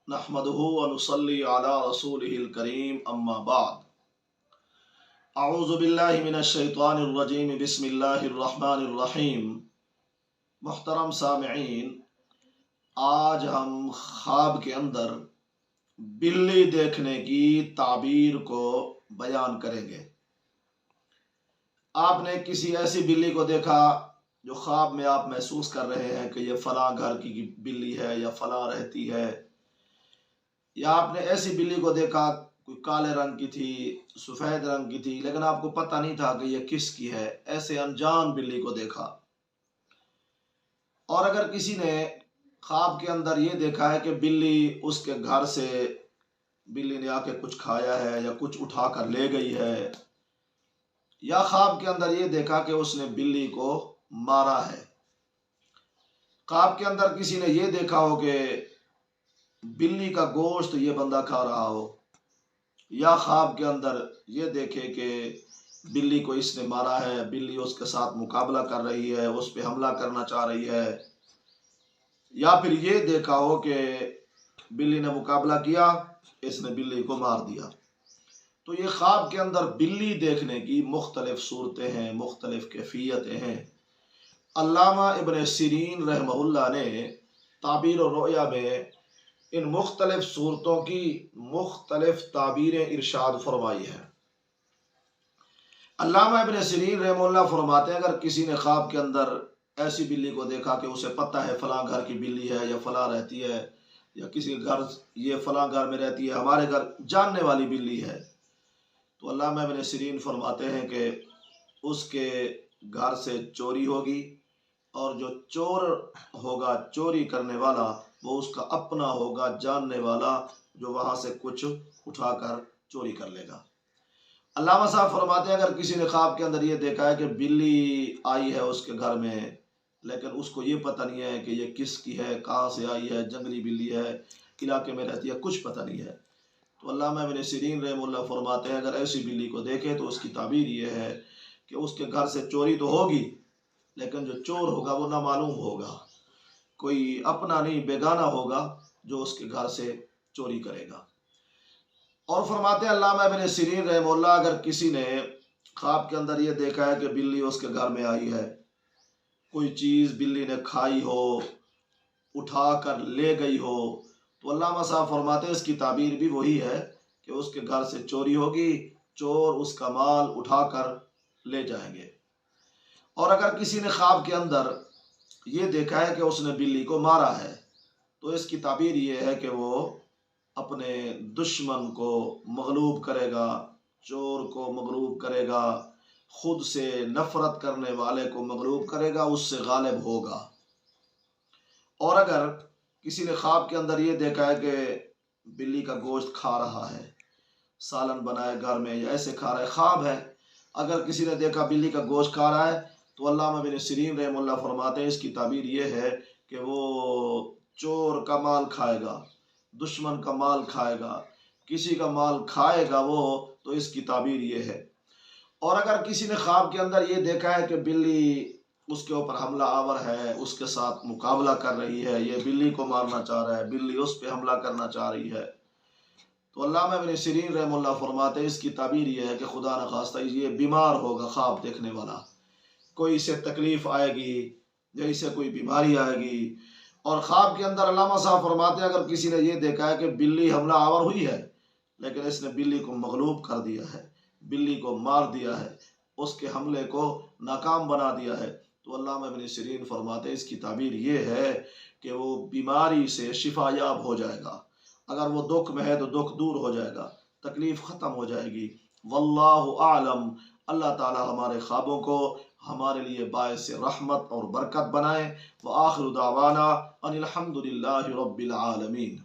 नहमदुहु व नुसल्ली अला रसूलिहिल करीम अम्मा बाद। अऊज़ु बिल्लाहि मिनश शैतानिर रजीम बिस्मिल्लाहिर रहमानिर रहीम। मुहतरम सामिईन, आज हम ख्वाब के अंदर बिल्ली देखने की ताबीर को बयान करेंगे। आपने किसी ऐसी बिल्ली को देखा जो ख्वाब में आप महसूस कर रहे हैं कि ये फलां घर की बिल्ली है या फलां रहती है, या आपने ऐसी बिल्ली को देखा कोई काले रंग की थी, सफ़ेद रंग की थी, लेकिन आपको पता नहीं था कि ये किसकी है। ऐसे अनजान बिल्ली को देखा। और अगर किसी ने ख्वाब के अंदर ये देखा है कि बिल्ली उसके घर से, बिल्ली ने आके कुछ खाया है या कुछ उठा कर ले गई है, या ख्वाब के अंदर ये देखा कि उसने बिल्ली को मारा है, ख्वाब के अंदर किसी ने ये देखा हो कि बिल्ली का गोश्त ये बंदा खा रहा हो, या ख्वाब के अंदर ये देखे कि बिल्ली को इसने मारा है, बिल्ली उसके साथ मुकाबला कर रही है, उस पर हमला करना चाह रही है, या फिर ये देखा हो कि बिल्ली ने मुकाबला किया, इसने बिल्ली को मार दिया। तो ये ख्वाब के अंदर बिल्ली देखने की मुख्तलिफ सूरतें हैं, मुख्तलिफ कैफियतें हैं। अल्लामा इब्न सिरीन रहमहुल्लाह ने ताबीर और रोया में इन मुख्तलिफ सूरतों की मुख्तलिफ ताबीरें इरशाद फरमाई है। अल्लामा इब्न सिरीन रहमहुल्लाह फरमाते हैं, अगर किसी ने ख्वाब के अंदर ऐसी बिल्ली को देखा कि उसे पता है फलां घर की बिल्ली है या फलां रहती है, या किसी घर, ये फलां घर में रहती है, हमारे घर जानने वाली बिल्ली है, तो अल्लामा इब्न सिरीन फरमाते हैं कि उसके घर से चोरी होगी, और जो चोर होगा, चोरी करने वाला, वो उसका अपना होगा, जानने वाला, जो वहां से कुछ उठाकर चोरी कर लेगा। अल्लामा साहब फरमाते हैं, अगर किसी ने ख्वाब के अंदर ये देखा है कि बिल्ली आई है उसके घर में, लेकिन उसको ये पता नहीं है कि ये किसकी है, कहाँ से आई है, जंगली बिल्ली है, इलाके में रहती है, कुछ पता नहीं है, तो अल्लामा इब्न सिरीन रहमहुल्लाह फरमाते हैं, अगर ऐसी बिल्ली को देखे तो उसकी ताबीर ये है कि उसके घर से चोरी तो होगी, लेकिन जो चोर होगा वो नामालूम होगा, कोई अपना नहीं बेगाना होगा जो उसके घर से चोरी करेगा। और फरमाते हैं अल्लामा इब्न सिरीन रहमहुल्लाह, अगर किसी ने ख्वाब के अंदर ये देखा है कि बिल्ली उसके घर में आई है, कोई चीज़ बिल्ली ने खाई हो, उठा कर ले गई हो, तो अल्लामा साहब फरमाते हैं इसकी ताबीर भी वही है कि उसके घर से चोरी होगी, चोर उसका माल उठा कर ले जाएंगे। और अगर किसी ने ख्वाब के अंदर ये देखा है कि उसने बिल्ली को मारा है, तो इसकी ताबीर ये है कि वो अपने दुश्मन को मगलूब करेगा, चोर को मगलूब करेगा, खुद से नफरत करने वाले को मगलूब करेगा, उससे गालिब होगा। और अगर किसी ने ख्वाब के अंदर ये देखा है कि बिल्ली का गोश्त खा रहा है, सालन बनाए घर में या ऐसे खा रहा है, ख्वाब है, अगर किसी ने देखा बिल्ली का गोश्त खा रहा है, तो अल्लामा इब्न सिरीन रहमहुल्लाह फरमाते हैं इसकी ताबीर ये है कि वो चोर का माल खाएगा, दुश्मन का माल खाएगा, किसी का माल खाएगा वो, तो इसकी ताबीर ये है। और अगर किसी ने ख्वाब के अंदर ये देखा है कि बिल्ली उसके ऊपर हमला आवर है, उसके साथ मुकाबला कर रही है, ये बिल्ली को मारना चाह रहा है, बिल्ली उस पर हमला करना चाह रही है, तो अल्लामा इब्न सिरीन रहमहुल्लाह फरमाते हैं इसकी ताबीर ये है कि खुदा न खास्ता ये बीमार होगा, ख्वाब देखने वाला, कोई इसे तकलीफ आएगी या इसे कोई बीमारी आएगी। और ख्वाब के अंदर अल्लामा साहब फरमाते हैं, अगर किसी ने ये देखा है कि बिल्ली हमला आवर हुई है, लेकिन इसने बिल्ली को मगलूब कर दिया है, बिल्ली को मार दिया है, उसके हमले को नाकाम बना दिया है, तो अल्लामा इब्न सिरीन फरमाते हैं इसकी ताबीर ये है कि वो बीमारी से शिफायाब हो जाएगा। अगर वो दुख में है तो दुख दूर हो जाएगा, तकलीफ ख़त्म हो जाएगी। वल्लाहु आलम। अल्लाह ताला हमारे ख्वाबों को हमारे लिए बायस रहमत और बरकत बनाए। व आखिरु दावाना अनिल हम्दुलिल्लाहि रब्बिल आलमीन।